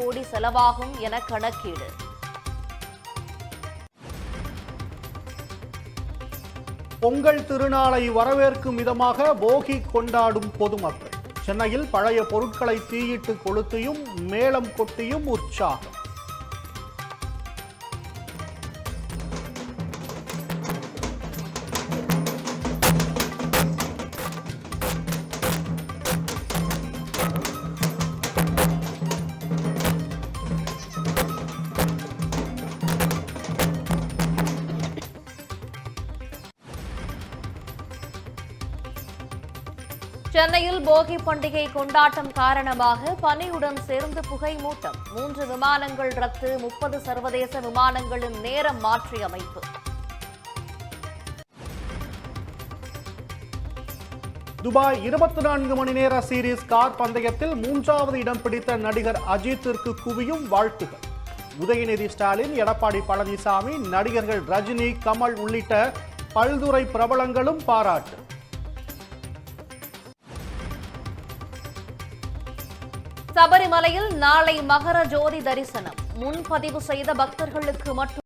கோடி செலவாகும் என கணக்கீடு. பொங்கல் திருநாளை வரவேற்கும் விதமாக போகி கொண்டாடும் பொதுமக்கள். சென்னையில் பழைய பொருட்களை தீயிட்டு கொளுத்தியும் மேளம் கொட்டியும் உற்சாகம். சென்னையில் போகி பண்டிகை கொண்டாட்டம் காரணமாக பனியுடன் சேர்ந்து புகை மூட்டம். 3 விமானங்கள் ரத்து, 30 சர்வதேச விமானங்களின் நேரம் மாற்றி அமைப்பு. துபாய் 24 மணி நேர சீரீஸ் கார் பந்தயத்தில் 3வது இடம் பிடித்த நடிகர் அஜித்திற்கு குவியும் வாழ்த்துகள். உதயநிதி ஸ்டாலின், எடப்பாடி பழனிசாமி, நடிகர்கள் ரஜினி, கமல் உள்ளிட்ட பல்துறை பிரபலங்களும் பாராட்டு. சபரிமலையில் நாளை மகர ஜோதி தரிசனம். முன்பதிவு செய்த பக்தர்களுக்கு மட்டும்